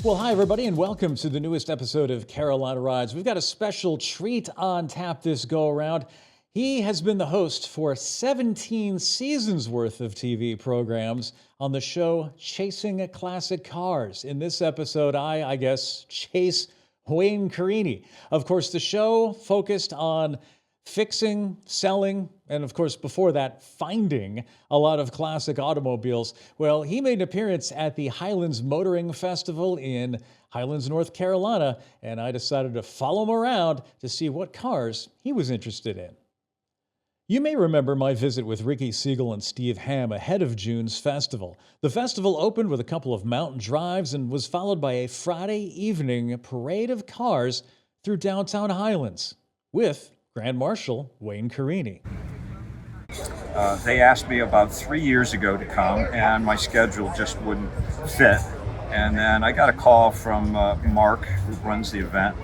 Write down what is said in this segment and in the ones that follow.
Well, hi, everybody, and welcome to the newest episode of Carolina Rides. We've got a special treat on tap this go-around. He has been the host for 17 seasons worth of TV programs on the show Chasing Classic Cars. In this episode, I guess, chase Wayne Carini. Of course, the show focused on fixing, selling, and of course, before that, finding a lot of classic automobiles. Well, he made an appearance at the Highlands Motoring Festival in Highlands, North Carolina, and I decided to follow him around to see what cars he was interested in. You may remember my visit with Ricky Siegel and Steve Hamm ahead of June's festival. The festival opened with a couple of mountain drives and was followed by a Friday evening parade of cars through downtown Highlands with Grand Marshal Wayne Carini. They asked me about 3 years ago to come, and my schedule just wouldn't fit. And then I got a call from Mark, who runs the event,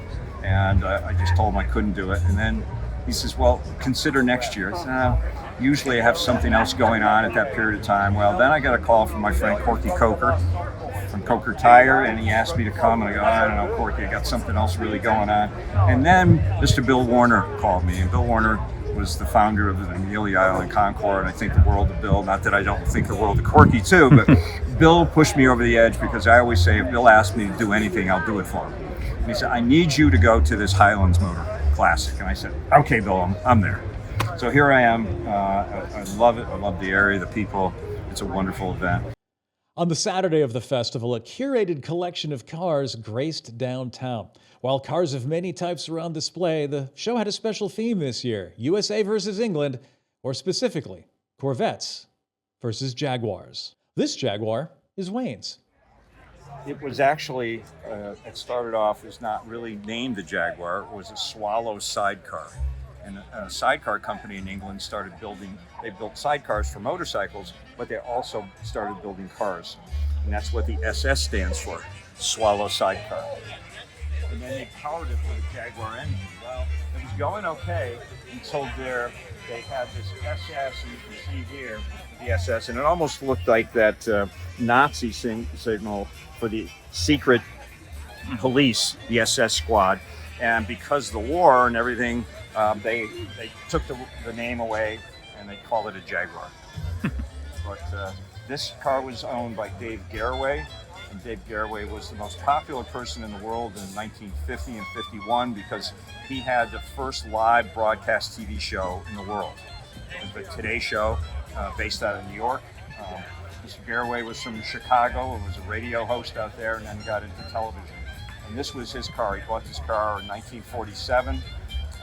and I just told him I couldn't do it. And then he says, well, consider next year. I said, usually I have something else going on at that period of time. Well, then I got a call from my friend Corky Coker from Coker Tire, and he asked me to come, and I go, I don't know, Corky, I got something else really going on. And then Mr. Bill Warner called me, and Bill Warner was the founder of the Amelia Island Concord, and I think the world of Bill, not that I don't think the world of Corky too, but Bill pushed me over the edge because I always say if Bill asks me to do anything, I'll do it for him. And he said, I need you to go to this Highlands Motor Classic. And I said, okay, Bill, I'm there. So here I am. I love it. I love the area, the people. It's a wonderful event. On the Saturday of the festival, a curated collection of cars graced downtown. While cars of many types were on display, the show had a special theme this year, USA versus England, or specifically, Corvettes versus Jaguars. This Jaguar is Wayne's. It was actually, it started off as not really named the Jaguar. It was a Swallow sidecar. And a sidecar company in England they built sidecars for motorcycles, but they also started building cars. And that's what the SS stands for, Swallow Sidecar. And then they powered it with a Jaguar engine. Well, it was going okay until they had this SS, and you can see here, the SS, and it almost looked like that Nazi signal for the secret police, the SS squad. And because of the war and everything, they took the name away and they called it a Jaguar. But this car was owned by Dave Garraway, and Dave Garraway was the most popular person in the world in 1950 and 51 because he had the first live broadcast TV show in the world. It was the Today Show, based out of New York. Mr. Garraway was from Chicago and was a radio host out there, and then got into television. And this was his car. He bought this car in 1947,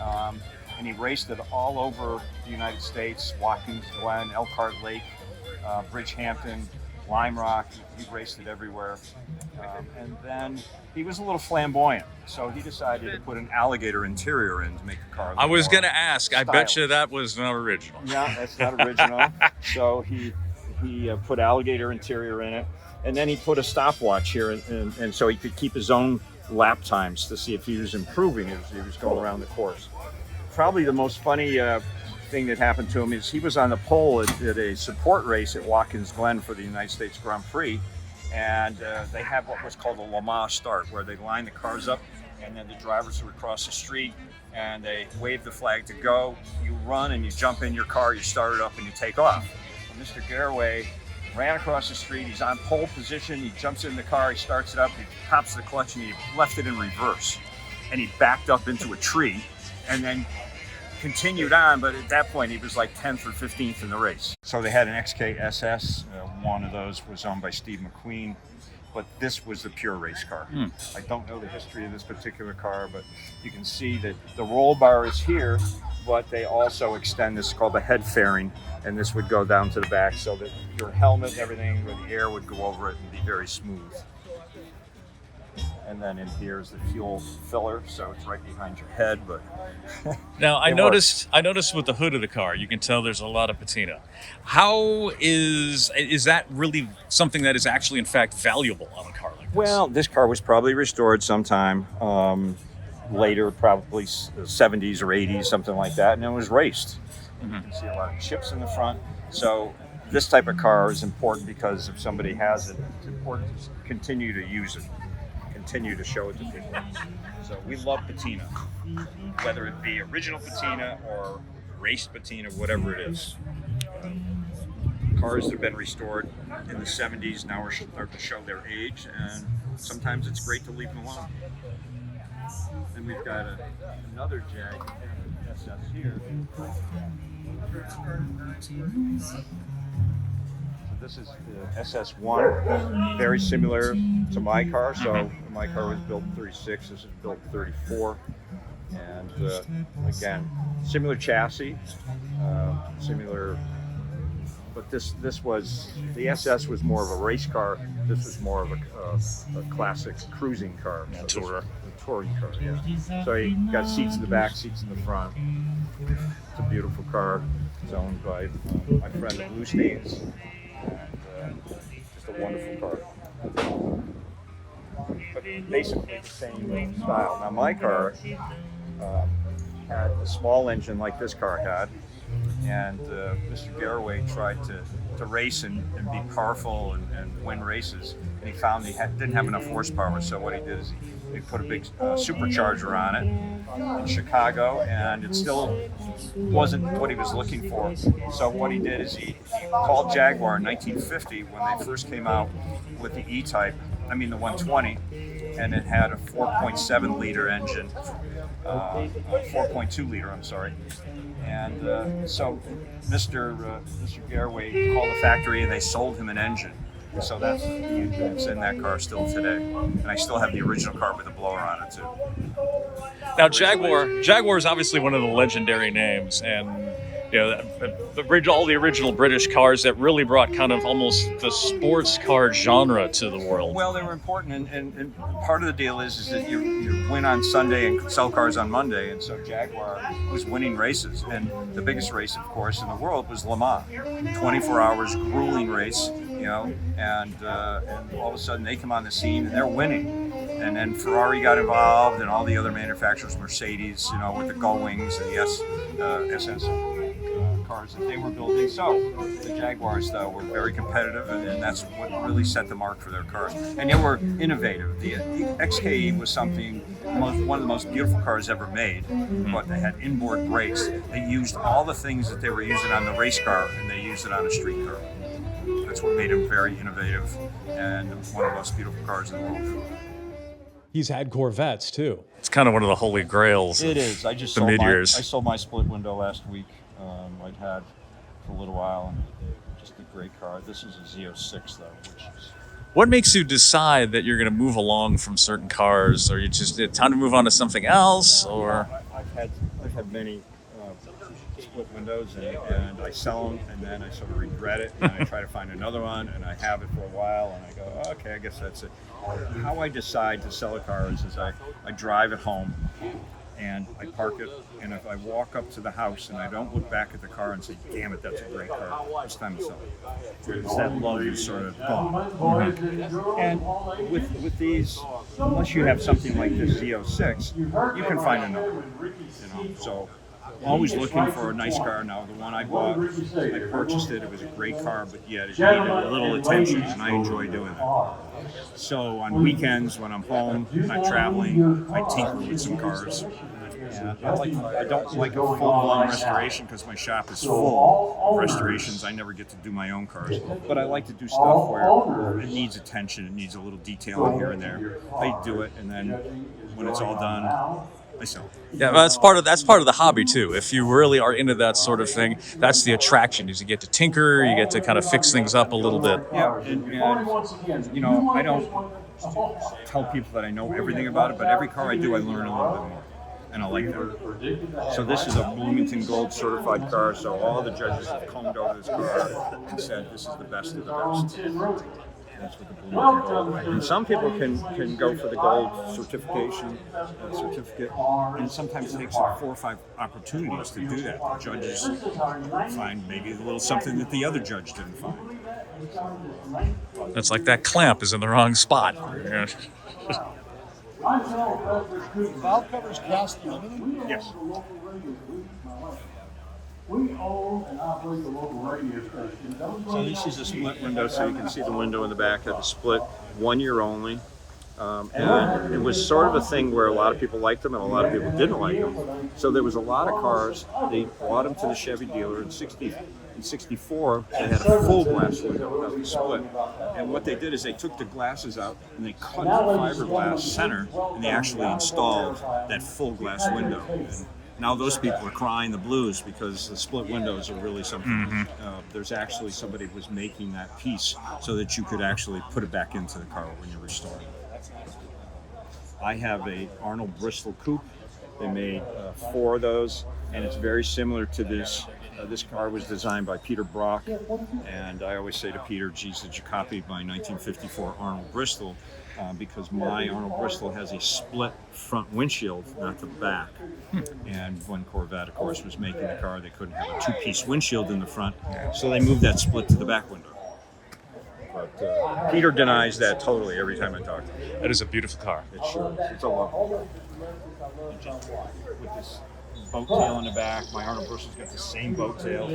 and he raced it all over the United States, Watkins Glen, Elkhart Lake, Bridgehampton, Lime Rock. He raced it everywhere. And then he was a little flamboyant, so he decided to put an alligator interior in to make the car. I was going to ask. Stylish. I bet you that was not original. Yeah, that's not original. So he put alligator interior in it, and then he put a stopwatch here, and so he could keep his own lap times to see if he was improving as he was going around the course. Probably the most funny thing that happened to him is he was on the pole at a support race at Watkins Glen for the United States Grand Prix, and they have what was called a Le Mans start, where they line the cars up, and then the drivers would cross the street, and they wave the flag to go. You run and you jump in your car, you start it up, and you take off. And Mr. Garraway ran across the street. He's on pole position. He jumps in the car. He starts it up. He pops the clutch, and he left it in reverse. And he backed up into a tree, and then continued on. But at that point, he was like 10th or 15th in the race. So they had an XK-SS. One of those was owned by Steve McQueen. But this was the pure race car. I don't know the history of this particular car, but you can see that the roll bar is here, but they also extend this, called the head fairing, and this would go down to the back so that your helmet and everything, where the air would go over it and be very smooth. And then in here is the fuel filler, so it's right behind your head. But now I noticed with the hood of the car, you can tell there's a lot of patina. How is that really something that is actually in fact valuable on a car like this? Well, this car was probably restored sometime later, probably 70s or 80s, something like that, and it was raced. And you can see a lot of chips in the front. So this type of car is important because if somebody has it, it's important to continue to use it. continue to show it to people. So we love patina, whether it be original patina or raced patina, whatever it is. Cars that have been restored in the 70s now are starting to show their age, and sometimes it's great to leave them alone. Then we've got another Jag SS here. So this is the SS1, very similar to my car. So my car was built in 36, this is built in 34. And again, similar chassis, similar, but this was, the SS was more of a race car. This was more of a classic cruising car. Yeah, tourer. A touring car, yeah. So you got seats in the back, seats in the front. It's a beautiful car. It's owned by my friend the Bluesteins, and just a wonderful car. But basically the same style. Now my car had a small engine like this car had, and Mr. Garraway tried to race and be powerful and win races, and he found he didn't have enough horsepower. So what he did is he put a big supercharger on it in Chicago, and it still wasn't what he was looking for. So what he did is he called Jaguar in 1950 when they first came out with the E-Type, the 120, and it had a 4.7 liter engine, 4.2 liter, I'm sorry. And so Mr. Garraway called the factory and they sold him an engine. So that's the engine that's in that car still today. And I still have the original car with a blower on it too. Now Jaguar is obviously one of the legendary names, and all the original British cars that really brought kind of almost the sports car genre to the world. Well, they were important, and part of the deal is that you win on Sunday and sell cars on Monday, and so Jaguar was winning races, and the biggest race, of course, in the world was Le Mans, 24 hours, grueling race, and all of a sudden they come on the scene and they're winning. And then Ferrari got involved, and all the other manufacturers, Mercedes, with the Gullwings and the SS cars that they were building. So the Jaguars, though, were very competitive, and that's what really set the mark for their cars. And they were innovative. The XKE was one of the most beautiful cars ever made, but they had inboard brakes. They used all the things that they were using on the race car, and they used it on a street car. That's what made them very innovative and one of the most beautiful cars in the world. He's had Corvettes too. It's kind of one of the holy grails. It is. I just sold my split window last week. I'd had for a little while, and just a great car. This is a Z06 though, which is. What makes you decide that you're going to move along from certain cars, or you just time to move on to something else, or? I've had many split windows, and I sell them, and then I sort of regret it, and I try to find another one, and I have it for a while, and I go, okay, I guess that's it. How I decide to sell a car is I drive it home, and I park it, and if I walk up to the house and I don't look back at the car and say, damn it, that's a great car, it's time to sell it. It's that love is sort of gone. And with these, unless you have something like this Z06, you can find another one, So always looking for a nice car. Now, the one I bought, I purchased it. It was a great car, but yet it needed a little attention, and I enjoy doing it. So on weekends, when I'm home, not traveling, I tinker with some cars. And I don't like a full-blown restoration because my shop is full of restorations. I never get to do my own cars. But I like to do stuff where it needs attention, it needs a little detailing here and there. I do it, and then when it's all done, I sell. Yeah, well, that's part of the hobby too. If you really are into that sort of thing, that's the attraction. Is you get to tinker, you get to kind of fix things up a little bit. Yeah, and I don't tell people that I know everything about it, but every car I do, I learn a little bit more, and I like that. So this is a Bloomington Gold certified car. So all the judges have combed over this car and said this is the best of the best. That's what the Bloomington Gold. And some people can go for the gold certificate, and sometimes it takes 4 or 5 opportunities to do that. The judges find maybe a little something that the other judge didn't find. That's like that clamp is in the wrong spot. Valve covers cast aluminum? Yes. We own and operate the local radio station. So this is a split window, so you can see the window in the back of the split, 1 year only. And it was sort of a thing where a lot of people liked them and a lot of people didn't like them. So there was a lot of cars. They brought them to the Chevy dealer in '64. They had a full glass window that was split. And what they did is they took the glasses out and they cut the fiberglass center, and they actually installed that full glass window. And now those people are crying the blues because the split windows are really something. There's actually somebody who was making that piece so that you could actually put it back into the car when you're restoring it. I have a Arnold Bristol coupe. They made 4 of those, and it's very similar to this. This car was designed by Peter Brock, and I always say to Peter, geez, did you copy my 1954 Arnold Bristol? Because my Arnold Bristol has a split front windshield, not the back. And when Corvette, of course, was making the car, they couldn't have a 2-piece windshield in the front, so they moved that split to the back window. But Peter denies that totally every time I talk to him. That is a beautiful car. It sure is. It's a lovely car. With this boat tail in the back, my Arnold Bristol's got the same boat tail.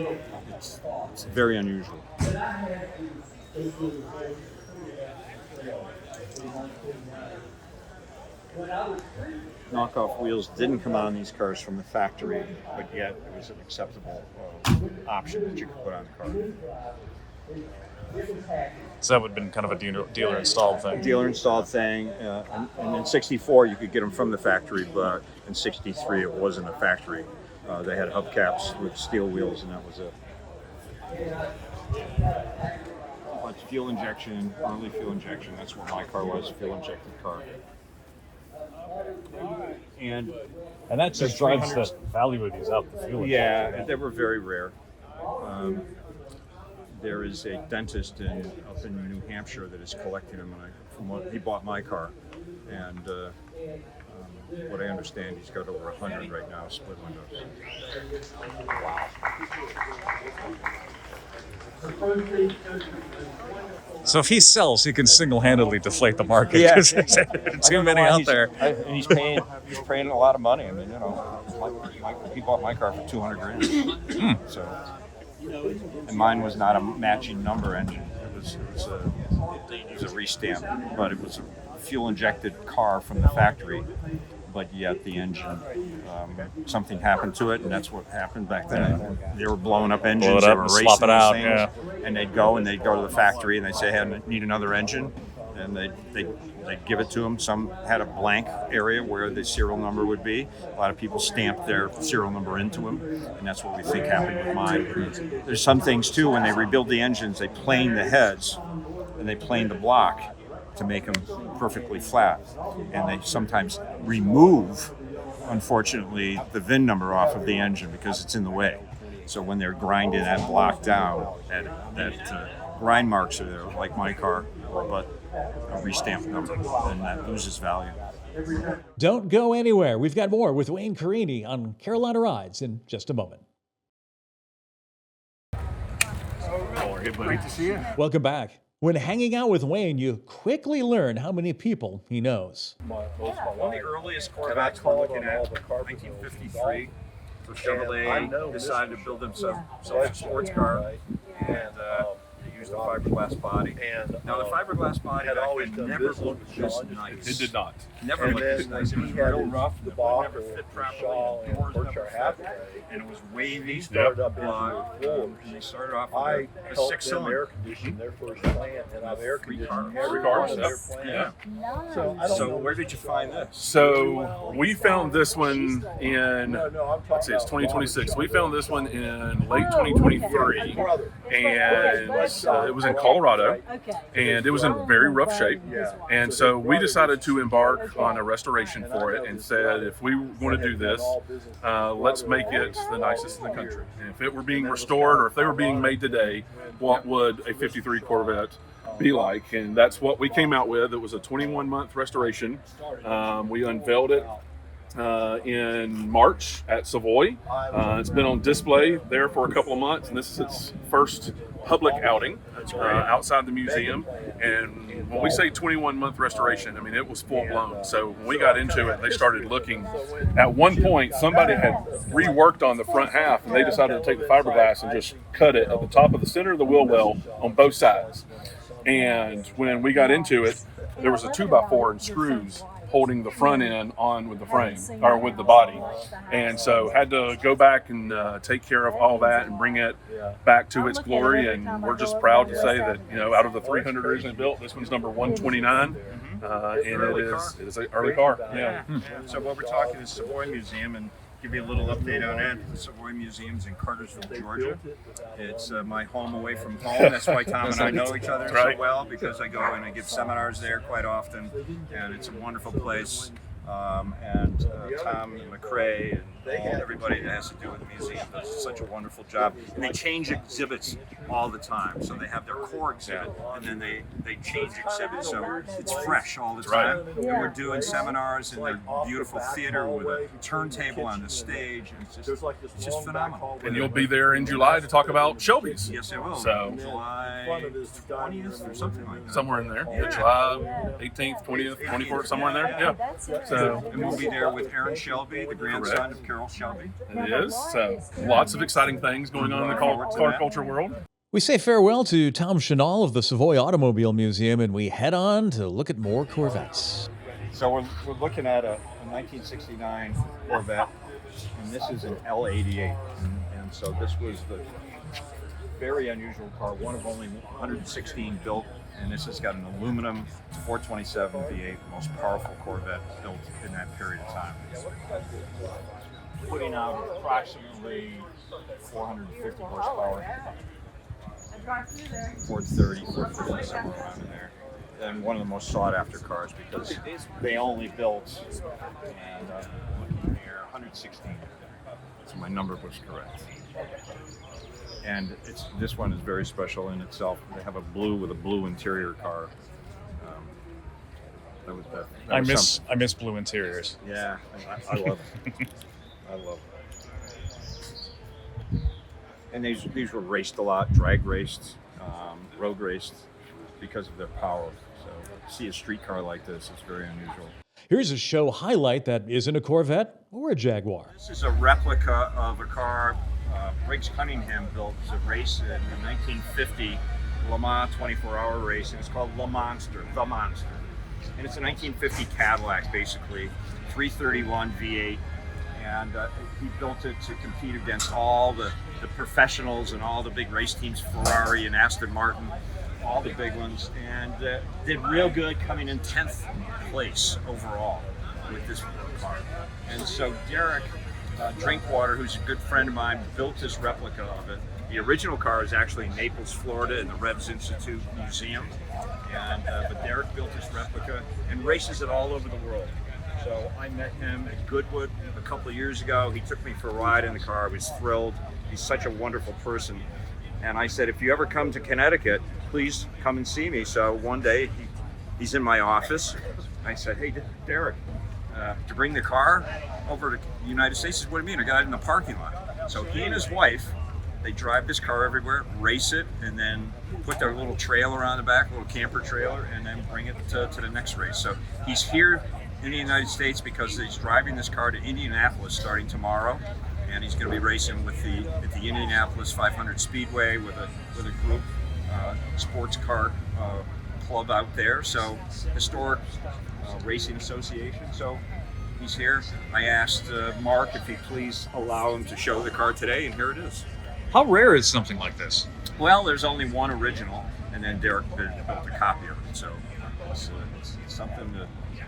It's very unusual. Knockoff wheels didn't come on these cars from the factory, but yet it was an acceptable option that you could put on the car. So that would have been kind of a dealer installed thing. Dealer installed thing, and in '64 you could get them from the factory, but in '63 it wasn't a factory. They had hubcaps with steel wheels, and that was it. But fuel injection, early fuel injection, that's what my car was, fuel injected car. And that just drives the value of these up. The fuel. Yeah, they were very rare. There is a dentist up in New Hampshire that is collecting them, from what he bought my car, and what I understand, he's got over 100 right now, split windows. So if he sells, he can single-handedly deflate the market. Yeah. There's too many out there. And he's paying a lot of money. I mean, he bought my car for $200,000. So, and mine was not a matching number engine. It was a restamp, but it was a fuel-injected car from the factory. But yet the engine, something happened to it, and that's what happened back then. They were blowing up engines, they were racing swap it out, things, yeah. And they'd go to the factory and they'd say, hey, I need another engine, and they'd give it to them. Some had a blank area where the serial number would be. A lot of people stamped their serial number into them, and that's what we think happened with mine. There's some things too, when they rebuild the engines, they plane the heads and they plane the block to make them perfectly flat, and they sometimes remove, unfortunately, the VIN number off of the engine because it's in the way. So when they're grinding that block down, that grind marks are there, like my car, but a restamped number, and that loses value. Don't go anywhere. We've got more with Wayne Carini on Carolina Rides in just a moment. Great to see you. Welcome back. When hanging out with Wayne, you quickly learn how many people he knows. One of the earliest Corvettes we're looking at, 1953, Chevrolet decided to build themselves a sports car, and they used a fiberglass body. Now the fiberglass body never looked this nice. It did not. Never looked this nice. It was real rough. The ball never fit properly. The doors never fit. And it was wavy. Started up and they started off with a 6-cylinder. air conditioned their first plant, and I've air conditioned every cars. one of their plants. Yeah. So where did you find this? So we found this one in, let's see, it's 2026. We found this one in late 2023, and it was in Colorado, and it was in very rough shape. And so we decided to embark on a restoration for it and said, if we want to do this, let's make it the nicest in the country. And if it were being restored or if they were being made today, what would a 53 Corvette be like? And that's what we came out with. It was a 21-month restoration. We unveiled it in March at Savoy. It's been on display there for a couple of months, and this is its first public outing outside the museum. And when we say 21-month restoration, I mean, it was full-blown. So when we got into it, they started looking. At one point, somebody had reworked on the front half, and they decided to take the fiberglass and just cut it at the top of the center of the wheel well on both sides. And when we got into it, there was a 2x4 and screws holding the front end on with the frame or with the body, and so had to go back and take care of all that and bring it back to its glory. And we're just proud to say that, you know, out of the 300 originally built, this one's number 129, and it is an early car. Yeah. So what we're talking is Savoy Museum, and give you a little update on it. The Savoy Museum's in Cartersville, Georgia. It's my home away from home. That's why Tom and I know each other so well, because I go and I give seminars there quite often, and it's a wonderful place. And Tom McCrae and everybody that has to do with the museum does such a wonderful job. And they change exhibits all the time. So they have their core exhibit, and then they change exhibits. So it's fresh all the time. And we're doing seminars in their beautiful theater with a turntable on the stage. And it's just phenomenal. And you'll be there in July to talk about Shelby's. Yes, it will. So July 20th or something like that. somewhere in there. Yeah. July 18th, 20th, 24th, somewhere in there. Yeah. So, and we'll be there with Aaron Shelby, the grandson of Carol Shelby. it is. So lots of exciting things going on in the car culture world. We say farewell to Tom Shinall of the Savoy Automobile Museum, and we head on to look at more Corvettes. So we're looking at a 1969 Corvette, and this is an L88. And so this was the very unusual car, one of only 116 built, and this has got an aluminum 427 V8, the most powerful Corvette built in that period of time. Putting out approximately 450 horsepower, 430, 450, somewhere around in there. And one of the most sought after cars because they only built, and looking here, 116. So my number was correct. And this one is very special in itself. They have a blue with a blue interior car. I miss blue interiors. Yeah, I love it. I love it. And these were raced a lot, drag raced, road raced, because of their power. So to see a street car like this is very unusual. Here's a show highlight that isn't a Corvette or a Jaguar. This is a replica of a car Briggs Cunningham built to race in the 1950 Le Mans 24-hour race, and it's called the Monster. And it's a 1950 Cadillac, basically, 331 V8, and he built it to compete against all the professionals and all the big race teams, Ferrari and Aston Martin, all the big ones, and did real good, coming in 10th place overall with this car. And so Derek Drinkwater, who's a good friend of mine, built this replica of it. The original car is actually in Naples, Florida, in the Revs Institute Museum, and but Derek built this replica and races it all over the world. So I met him at Goodwood a couple of years ago. He took me for a ride in the car. I was thrilled. He's such a wonderful person. And I said, if you ever come to Connecticut, please come and see me. So one day he's in my office. I said, hey, Derek, to bring the car over to the United States? He said, what do you mean? I got it in the parking lot. So he and his wife, they drive this car everywhere, race it, and then put their little trailer on the back, a little camper trailer, and then bring it to the next race. So he's here in the United States because he's driving this car to Indianapolis starting tomorrow, and he's going to be racing with at the Indianapolis 500 Speedway with a group sports car club out there. So historic racing association. So he's here. I asked Mark if he'd please allow him to show the car today, and here it is. How rare is something like this? Well, there's only one original, and then Derek built a copy of it. So it's something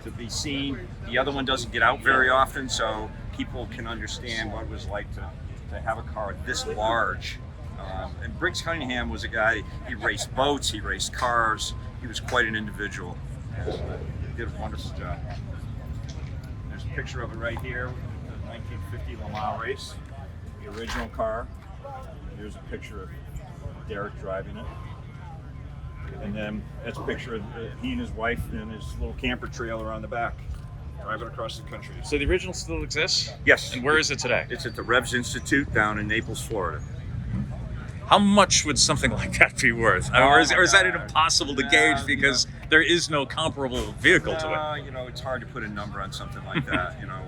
to be seen. The other one doesn't get out very often, so people can understand what it was like to have a car this large. And Briggs Cunningham was a guy, he raced boats, he raced cars, he was quite an individual, and he did a wonderful job. There's a picture of it right here, the 1950 Le Mans race, the original car. Here's a picture of Derek driving it. And then that's a picture of he and his wife in his little camper trailer on the back, driving across the country. So the original still exists? Yes. And where is it today? It's at the Revs Institute down in Naples, Florida. How much would something like that be worth? Or is that impossible to gauge because there is no comparable vehicle to it? You know, it's hard to put a number on something like that. You know,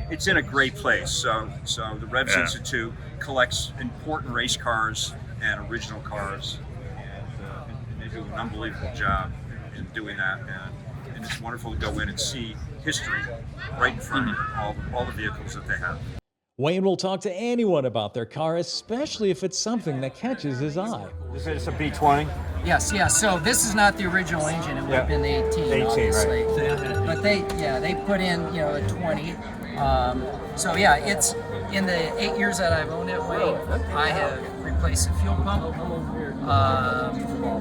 it's in a great place. So the Revs Institute collects important race cars and original cars, and they do an unbelievable job in doing that. And it's wonderful to go in and see history right in front of you, all the vehicles that they have. Wayne will talk to anyone about their car, especially if it's something that catches his eye. This is a B20. Yes, yeah. So this is not the original engine. It would have been the 18, 18, obviously. right. But they put in, a 20. So yeah, it's in the 8 years that I've owned it, Wayne, I have replaced the fuel pump,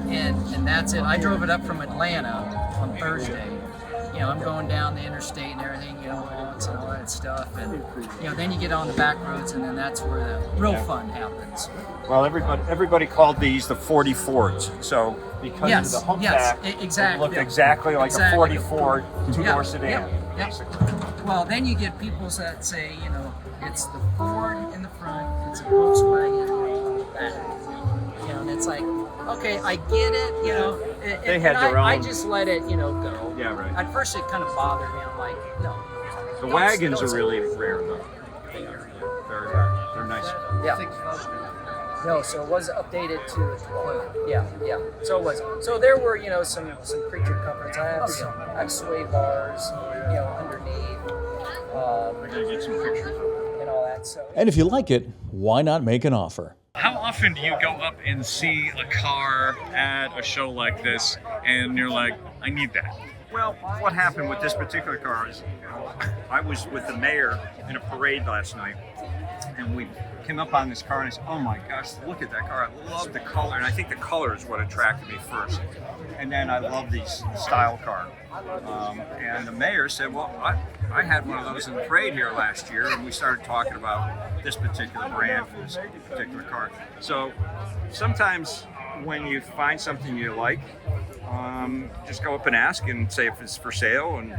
and that's it. I drove it up from Atlanta on Thursday. I'm going down the interstate and everything, once and all that stuff, and then you get on the back roads, and then that's where the real fun happens. Well, everybody called these the 40 Fords. So because of the humpback, exactly. it looked exactly like a 40 Ford two-door sedan. Basically. Well, then you get people that say, it's the Ford in the front, it's a Volkswagen on the back. And it's like, okay, I get it, They had their I own. just let it, go. Yeah, right. At first it kind of bothered me. I'm like, no. The wagons are really rare, though. They are very rare. They're nice. Yeah. No, so it was updated to the 12. Yeah. So it was. So there were, some creature comforts. I have sway bars, underneath. We're gonna get some pictures of it. And all that. So. And if you like it, why not make an offer? How often do you go up and see a car at a show like this and you're like, I need that? Well, what happened with this particular car is, I was with the mayor in a parade last night, and we came up on this car, and I said, oh my gosh, look at that car. I love the color, and I think the color is what attracted me first. And then I love these style car. And the mayor said, well, I had one of those in the parade here last year, and we started talking about this particular brand for this particular car. So sometimes when you find something you like, just go up and ask and say if it's for sale, and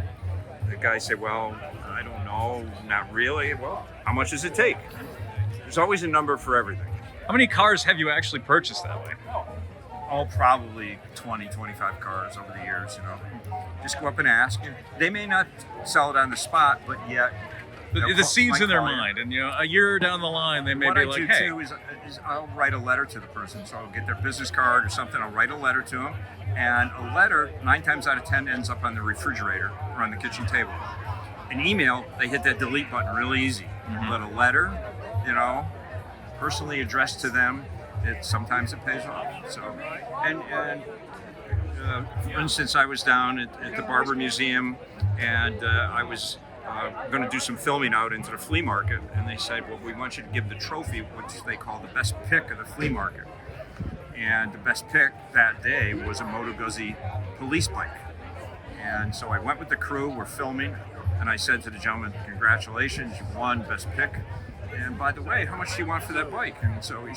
the guy said, well, I don't know, not really. Well, how much does it take? There's always a number for everything. How many cars have you actually purchased that way? Oh, probably 20, 25 cars over the years, Just go up and ask. They may not sell it on the spot, but yet The seed's in their call you. mind, and a year down the line, they may What be I like, do hey. too is I'll write a letter to the person. So I'll get their business card or something. I'll write a letter to them, and a letter 9 times out of 10 ends up on the refrigerator or on the kitchen table. An email, they hit that delete button really easy. But a letter, personally addressed to them, sometimes it pays off. So, and for instance, I was down at the Barber Museum, and I was going to do some filming out into the flea market, and they said, well, we want you to give the trophy, which they call the best pick of the flea market. And the best pick that day was a Moto Guzzi police bike. And so I went with the crew, we're filming, and I said to the gentleman, congratulations, you won best pick. And by the way, how much do you want for that bike? And so he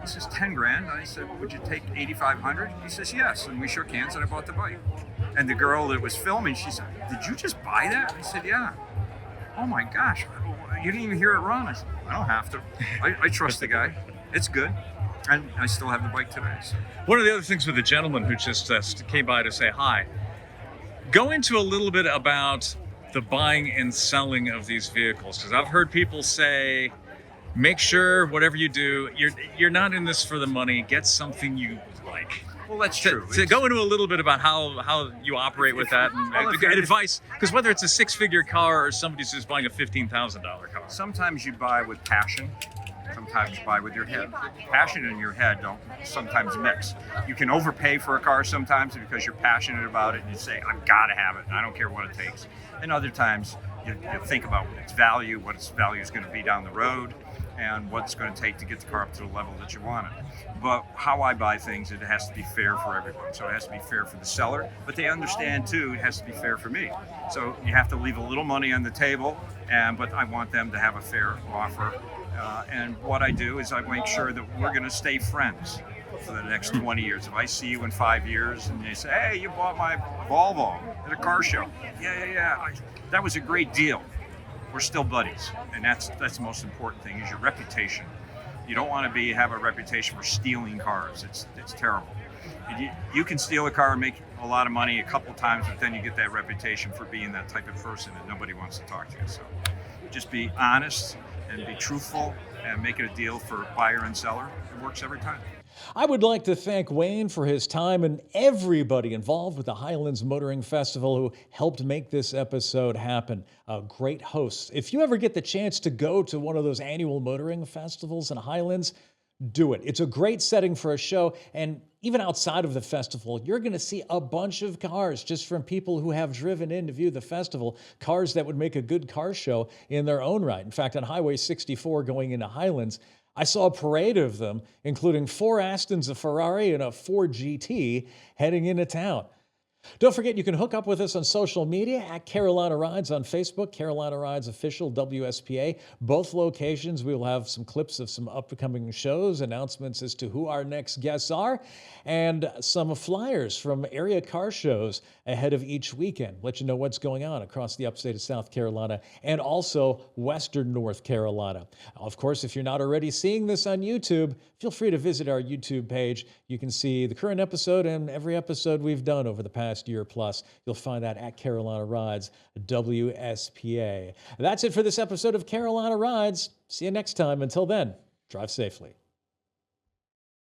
says 10 grand. And I said, would you take 8,500? He says, yes. And we shook hands and I bought the bike. And the girl that was filming, she said, did you just buy that? I said, yeah. Oh my gosh, you didn't even hear it run. I said, I don't have to. I trust the guy. It's good. And I still have the bike today. So. One of the other things with the gentleman who just came by to say hi, go into a little bit about the buying and selling of these vehicles, because I've heard people say, make sure whatever you do, you're not in this for the money. Get something you like. Well, that's true. To go into a little bit about how you operate with that and get advice, because whether it's a 6-figure car or somebody's just buying a $15,000 car. Sometimes you buy with passion. Sometimes you buy with your head. Passion and your head don't sometimes mix. You can overpay for a car sometimes because you're passionate about it and you say, I've got to have it and I don't care what it takes. And other times you think about its value, what its value is going to be down the road, and what it's going to take to get the car up to the level that you want it. But how I buy things, it has to be fair for everyone. So it has to be fair for the seller, but they understand too, it has to be fair for me. So you have to leave a little money on the table, but I want them to have a fair offer. And what I do is I make sure that we're going to stay friends for the next 20 years. If I see you in 5 years and they say, hey, you bought my Volvo at a car show. Yeah. That was a great deal. We're still buddies. And that's the most important thing is your reputation. You don't want to have a reputation for stealing cars. It's terrible. You can steal a car and make a lot of money a couple times, but then you get that reputation for being that type of person and nobody wants to talk to you. So just be honest and be truthful and make it a deal for buyer and seller. It works every time. I would like to thank Wayne for his time and everybody involved with the Highlands Motoring Festival who helped make this episode happen. Great hosts. If you ever get the chance to go to one of those annual motoring festivals in Highlands, do it. It's a great setting for a show, and even outside of the festival, you're going to see a bunch of cars just from people who have driven in to view the festival, cars that would make a good car show in their own right. In fact, on Highway 64 going into Highlands, I saw a parade of them, including 4 Astons, a Ferrari, and a Ford GT heading into town. Don't forget, you can hook up with us on social media at Carolina Rides on Facebook, Carolina Rides Official, WSPA. Both locations, we will have some clips of some upcoming shows, announcements as to who our next guests are, and some flyers from area car shows ahead of each weekend. Let you know what's going on across the upstate of South Carolina and also Western North Carolina. Of course, if you're not already seeing this on YouTube, feel free to visit our YouTube page. You can see the current episode and every episode we've done over the past year plus. You'll find that at Carolina Rides, WSPA. That's it for this episode of Carolina Rides. See you next time. Until then, drive safely.